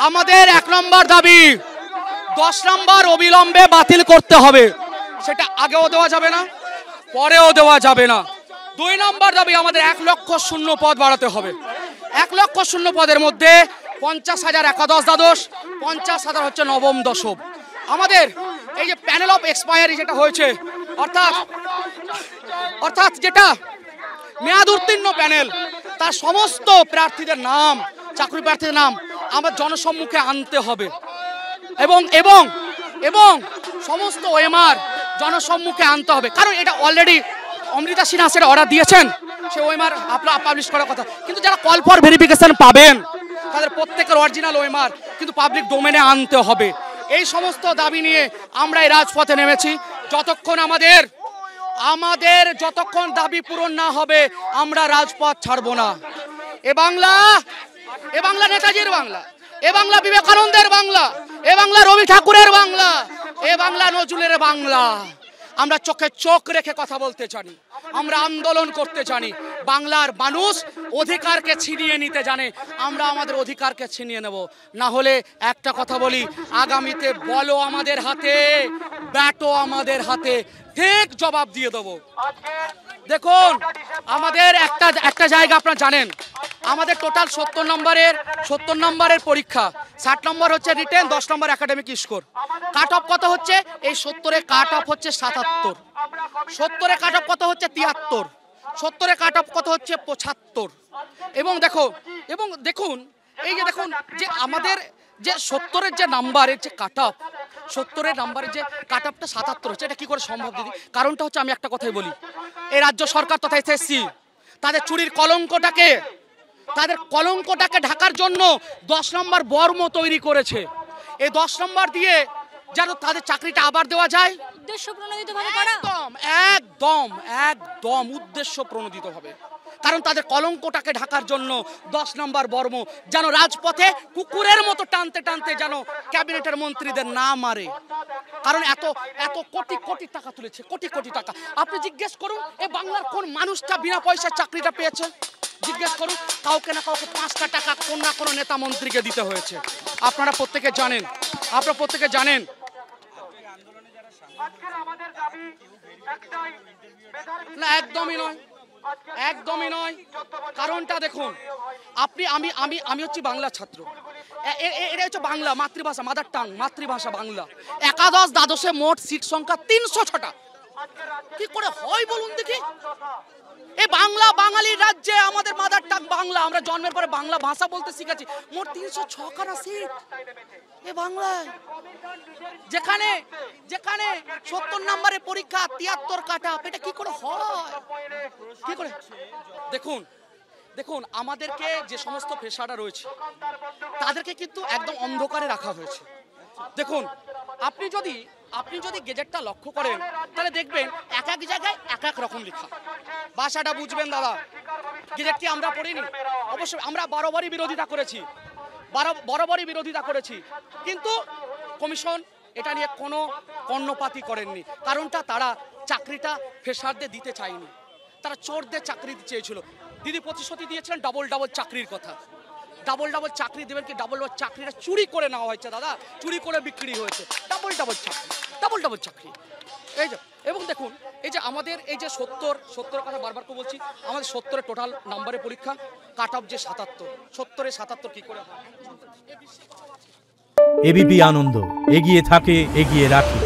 আমাদের 1 নম্বর দাবি 10 নম্বর অবিলম্বে বাতিল করতে হবে। সেটা আগেও দেওয়া যাবে না, পরেও দেওয়া যাবে না। 2 নম্বর দাবি আমাদের 1 লক্ষ শূন্য পদ বাড়াতে হবে। 1 লক্ষ শূন্য পদের মধ্যে 50,000 একাদশ দ্বাদশ, 50,000 হচ্ছে নবম দশম। আমাদের এই যে প্যানেল অফ এক্সপায়ারি যেটা হয়েছে, অর্থাৎ যেটা মেয়াদ উত্তীর্ণ প্যানেল, তার সমস্ত প্রার্থীদের নাম, চাকরি প্রার্থীদের নাম আমার জনসম্মুখে আনতে হবে এবং এবং এবং সমস্ত ওএমআর জনসম্মুখে আনতে হবে। কারণ এটা অলরেডি অমৃতা সিনহা সেটা অর্ডার দিয়েছেন, সে ওএমআর আপনার পাবলিশ করার কথা। কিন্তু যারা কল ফর ভেরিফিকেশন পাবেন তাদের প্রত্যেকের অরিজিনাল ওএমআর কিন্তু পাবলিক ডোমেনে আনতে হবে। এই সমস্ত দাবি নিয়ে আমরা এই রাজপথে নেমেছি। যতক্ষণ আমাদের যতক্ষণ দাবি পূরণ না হবে আমরা রাজপথ ছাড়বো না। এ বাংলা নেতাজির বাংলা, এ বাংলা বিবেকানন্দের বাংলা, এ বাংলা রবি ঠাকুরের বাংলা, এ বাংলা নজরুলের বাংলা। আমরা চোখে চোখ রেখে কথা বলতে জানি, আমরা আন্দোলন করতে জানি। বাংলার মানুষ অধিকারকে ছিনিয়ে নিতে জানে, আমরা আমাদের অধিকারকে ছিনিয়ে নেব না। হলে একটা কথা বলি, আগামীতে বলো আমাদের হাতে, ব্যাটও আমাদের হাতে, ঠিক জবাব দিয়ে দেবো। দেখুন আমাদের একটা জায়গা আপনারা জানেন, আমাদের টোটাল 70 নম্বরের পরীক্ষা, 60 নম্বর হচ্ছে রিটেন, 10 নম্বর একাডেমিক স্কোর। কাট অফ কত হচ্ছে? এই 70-এ কাট অফ হচ্ছে 77, 70-এ কাট অফ কত হচ্ছে 73, 70-এ কাট অফ কত হচ্ছে 75। এবং দেখুন এই যে দেখুন যে আমাদের যে 70-এর যে নাম্বারের যে কাট অফ, 70-এর নাম্বারের যে কাট অফটা 77 হচ্ছে, এটা কি করে সম্ভব দিদি? কারণটা হচ্ছে আমি একটা কথাই বলি, এই রাজ্য সরকার তথা এসএসসি তাদের চুরির কলঙ্কটাকে ঢাকার জন্য 10 নম্বর বর্ম তৈরি করেছে। এই 10 নম্বর দিয়ে যেন তাদের চাকরিটা আবার দেওয়া যায়, উদ্দেশ্য প্রণোদিতভাবে করা, একদম উদ্দেশ্য প্রণোদিতভাবে। কারণ তাদের কলঙ্কটাকে ঢাকার জন্য 10 নম্বর বর্ম যেন রাজপথে কুকুরের মতো টানতে টানতে যেন ক্যাবিনেটের মন্ত্রীদের না মারে। কারণ এত কোটি কোটি টাকা তুলেছে, কোটি কোটি টাকা। আপনি জিজ্ঞেস করুন এই বাংলার কোন মানুষটা বিনা পয়সায় চাকরিটা পেয়েছে? জিজ্ঞেস করুন, কাউকে না কাউকে 5টা টাকা কোন না কোনো নেতা মন্ত্রীকে দিতে হয়েছে। আপনারা প্রত্যেকে জানেন। না, একদমই নয়। কারণটা দেখুন, আমি হচ্ছি বাংলা ছাত্র, এটা হচ্ছে বাংলা মাতৃভাষা, মাদার টাং, মাতৃভাষা বাংলা। একাদশ দ্বাদশে মোট সিট সংখ্যা 306টা। কি করে হয় বলুন দেখি? এই বাঙালির রাজ্যে আমাদের মাদার টাং বাংলা, আমরা জন্মের পরে বাংলা ভাষা বলতে শিখেছি। মোট 306খানা সিট এ বাংলায়, যেখানে 70 নম্বরের পরীক্ষা 73 কাটা। এটা কি করে হয়? কি করে? দেখুন আমাদেরকে যে সমস্ত পেশাটা রয়েছে তাদেরকে কিন্তু একদম অন্ধকারে রাখা হয়েছে। দেখুন আপনি যদি গেজেটটা লক্ষ্য করেন তাহলে দেখবেন এক জায়গায় এক রকম লেখা। ভাষাটা বুঝবেন দাদা, গেজেটটি আমরা পড়িনি, অবশ্যই আমরা বরাবরই বিরোধিতা করেছি, কিন্তু কমিশন এটা নিয়ে কোনো কর্ণপাতই করেননি। কারণটা তারা চাকরিটা ফ্রেশারদের দিতে চায়নি, তারা চোরদের চাকরি দিতে চেয়েছিল। দিদি প্রতিশ্রুতি দিয়েছিলেন ডাবল চাকরির কথা। ডাবল চাকরি দেবেন কি? ডাবল চাকরিটা চুরি করে নেওয়া হয়েছে দাদা, চুরি করে বিক্রি হয়েছে। ডাবল চাকরি এই যে। এবং দেখুন এই যে আমাদের এই যে 70 কথা বারবার করে বলছি, আমাদের 70-এর টোটাল নাম্বারের পরীক্ষা, কাট অফ যে 77, 70-এ 77 কি করে হয়? এবিপি আনন্দ এগিয়ে থাকে, এগিয়ে রাখে।